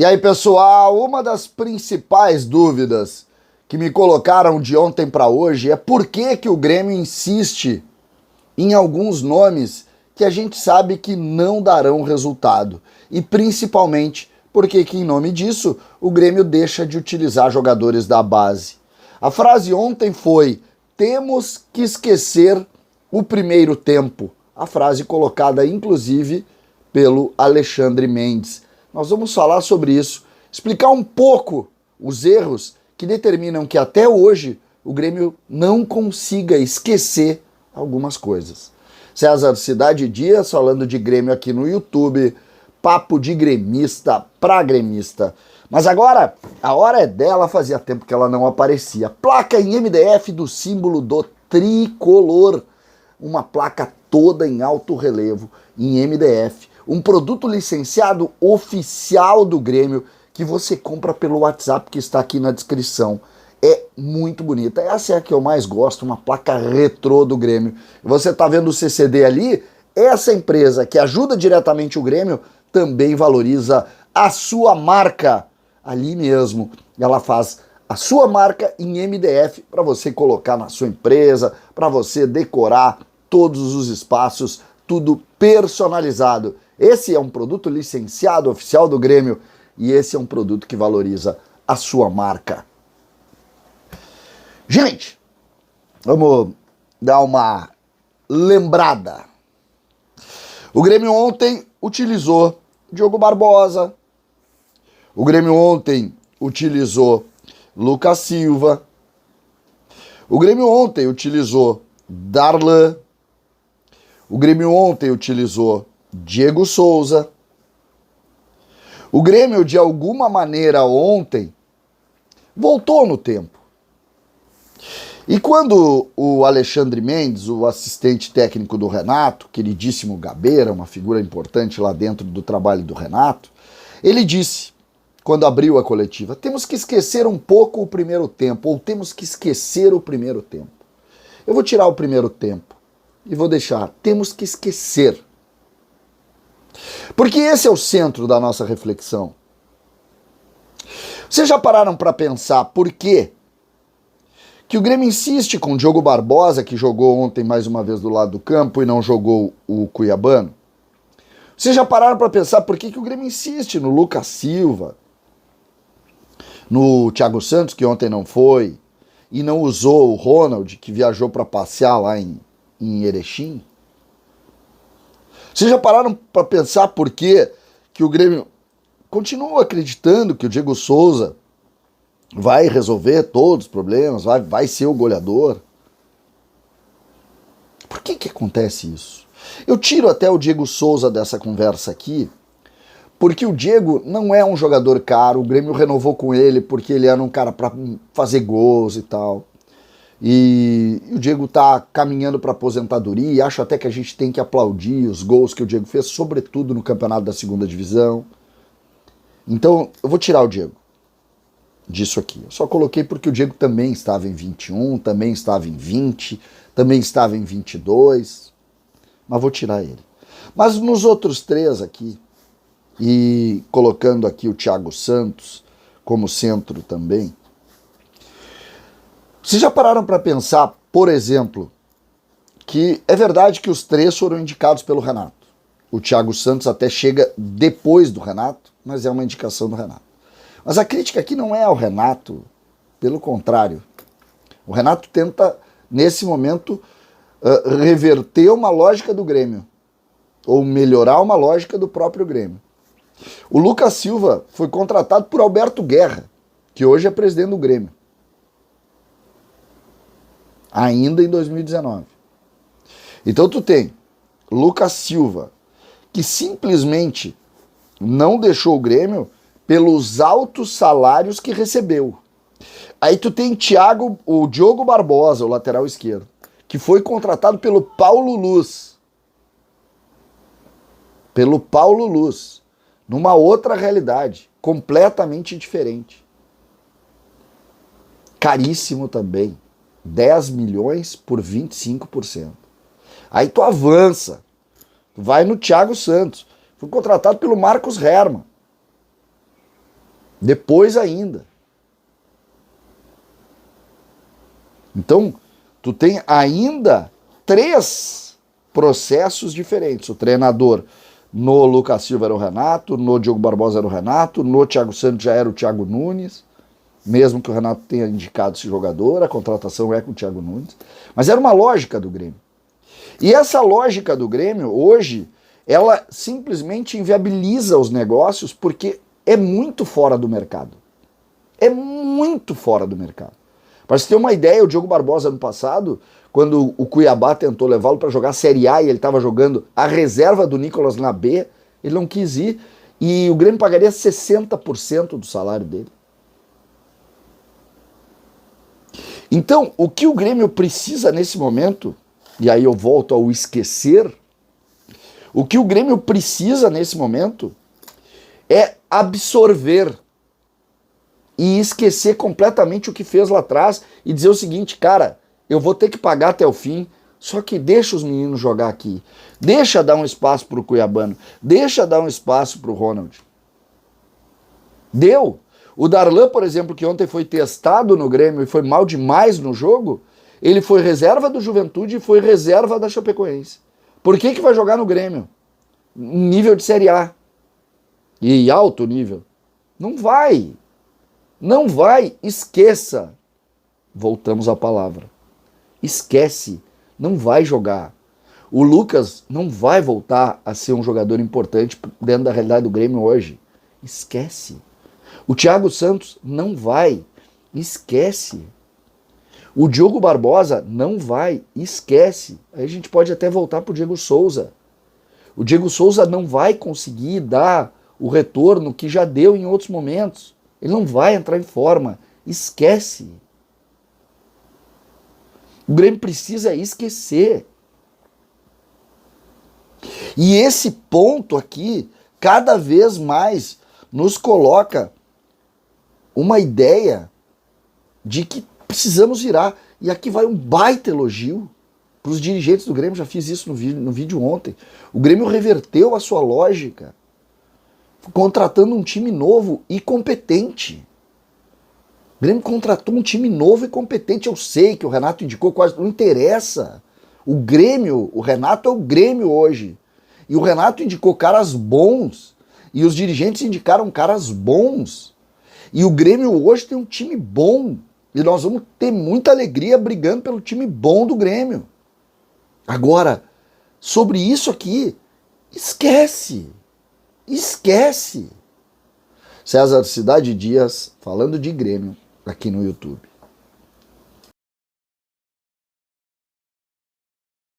E aí, pessoal, uma das principais dúvidas que me colocaram de ontem para hoje é por que que o Grêmio insiste em alguns nomes que a gente sabe que não darão resultado. E principalmente porque que, em nome disso, o Grêmio deixa de utilizar jogadores da base. A frase ontem foi: temos que esquecer o primeiro tempo. A frase colocada, inclusive, pelo Alexandre Mendes. Nós vamos falar sobre isso, explicar um pouco os erros que determinam que até hoje o Grêmio não consiga esquecer algumas coisas. César Cidade Dias falando de Grêmio aqui no YouTube, papo de gremista pra gremista. Mas agora, a hora é dela, fazia tempo que ela não aparecia. Placa em MDF do símbolo do tricolor. Uma placa toda em alto relevo, em MDF. Um produto licenciado oficial do Grêmio que você compra pelo WhatsApp que está aqui na descrição. É muito bonita. Essa é a que eu mais gosto, uma placa retrô do Grêmio. Você está vendo o CCD ali? Essa empresa que ajuda diretamente o Grêmio também valoriza a sua marca. Ali mesmo, ela faz a sua marca em MDF para você colocar na sua empresa, para você decorar todos os espaços, tudo personalizado. Esse é um produto licenciado oficial do Grêmio e esse é um produto que valoriza a sua marca. Gente, vamos dar uma lembrada. O Grêmio ontem utilizou Diogo Barbosa. O Grêmio ontem utilizou Lucas Silva. O Grêmio ontem utilizou Darlan. O Grêmio ontem utilizou Diego Souza. O Grêmio, de alguma maneira, ontem voltou no tempo. E quando o Alexandre Mendes, o assistente técnico do Renato, queridíssimo Gabeira, uma figura importante lá dentro do trabalho do Renato, ele disse, quando abriu a coletiva, temos que esquecer um pouco o primeiro tempo, ou temos que esquecer o primeiro tempo. Eu vou tirar o primeiro tempo e vou deixar, temos que esquecer. Porque esse é o centro da nossa reflexão. Vocês já pararam para pensar por quê que o Grêmio insiste com o Diogo Barbosa, que jogou ontem mais uma vez do lado do campo e não jogou o Cuiabano? Vocês já pararam para pensar por que o Grêmio insiste no Lucas Silva, no Thiago Santos, que ontem não foi, e não usou o Ronald, que viajou para passear lá em Erechim? Vocês já pararam para pensar por que o Grêmio continua acreditando que o Diego Souza vai resolver todos os problemas, vai ser o goleador? Por que acontece isso? Eu tiro até o Diego Souza dessa conversa aqui, porque o Diego não é um jogador caro, o Grêmio renovou com ele porque ele era um cara para fazer gols e tal. E o Diego tá caminhando para aposentadoria e acho até que a gente tem que aplaudir os gols que o Diego fez, sobretudo no campeonato da segunda divisão. Então, eu vou tirar o Diego disso aqui. Eu só coloquei porque o Diego também estava em 21, também estava em 20, também estava em 22, mas vou tirar ele. Mas nos outros três aqui, e colocando aqui o Thiago Santos como centro também, vocês já pararam para pensar, por exemplo, que é verdade que os três foram indicados pelo Renato. O Thiago Santos até chega depois do Renato, mas é uma indicação do Renato. Mas a crítica aqui não é ao Renato, pelo contrário. O Renato tenta, nesse momento, reverter uma lógica do Grêmio, ou melhorar uma lógica do próprio Grêmio. O Lucas Silva foi contratado por Alberto Guerra, que hoje é presidente do Grêmio. Ainda em 2019. Então tu tem Lucas Silva, que simplesmente não deixou o Grêmio pelos altos salários que recebeu. Aí tu tem o Diogo Barbosa, o lateral esquerdo, que foi contratado pelo Paulo Luz. Pelo Paulo Luz. Numa outra realidade, completamente diferente. Caríssimo também. 10 milhões por 25%. Aí tu avança, tu vai no Thiago Santos, foi contratado pelo Marcos Hermann. Depois ainda. Então, tu tem ainda 3 processos diferentes. O treinador no Lucas Silva era o Renato, no Diogo Barbosa era o Renato, no Thiago Santos já era o Thiago Nunes, mesmo que o Renato tenha indicado esse jogador, a contratação é com o Thiago Nunes. Mas era uma lógica do Grêmio. E essa lógica do Grêmio, hoje, ela simplesmente inviabiliza os negócios porque é muito fora do mercado. É muito fora do mercado. Para você ter uma ideia, o Diogo Barbosa, ano passado, quando o Cuiabá tentou levá-lo para jogar Série A e ele estava jogando a reserva do Nicolas na B, ele não quis ir e o Grêmio pagaria 60% do salário dele. Então, o que o Grêmio precisa nesse momento, e aí eu volto ao esquecer, o que o Grêmio precisa nesse momento é absorver e esquecer completamente o que fez lá atrás e dizer o seguinte, cara, eu vou ter que pagar até o fim, só que deixa os meninos jogar aqui, deixa dar um espaço pro Cuiabano, deixa dar um espaço pro Ronald. Deu. O Darlan, por exemplo, que ontem foi testado no Grêmio e foi mal demais no jogo, ele foi reserva do Juventude e foi reserva da Chapecoense. Por que vai jogar no Grêmio? Nível de Série A. E alto nível. Não vai. Não vai. Esqueça. Voltamos à palavra. Esquece. Não vai jogar. O Lucas não vai voltar a ser um jogador importante dentro da realidade do Grêmio hoje. Esquece. O Thiago Santos não vai. Esquece. O Diogo Barbosa não vai. Esquece. Aí a gente pode até voltar para o Diego Souza. O Diego Souza não vai conseguir dar o retorno que já deu em outros momentos. Ele não vai entrar em forma. Esquece. O Grêmio precisa esquecer. E esse ponto aqui, cada vez mais, nos coloca uma ideia de que precisamos virar. E aqui vai um baita elogio para os dirigentes do Grêmio, já fiz isso no vídeo ontem. O Grêmio reverteu a sua lógica, contratando um time novo e competente. O Grêmio contratou um time novo e competente. Eu sei que o Renato indicou quase, não interessa. O Grêmio, o Renato é o Grêmio hoje. E o Renato indicou caras bons. E os dirigentes indicaram caras bons. E o Grêmio hoje tem um time bom. E nós vamos ter muita alegria brigando pelo time bom do Grêmio. Agora, sobre isso aqui, esquece. Esquece. César Cidade Dias, falando de Grêmio, aqui no YouTube.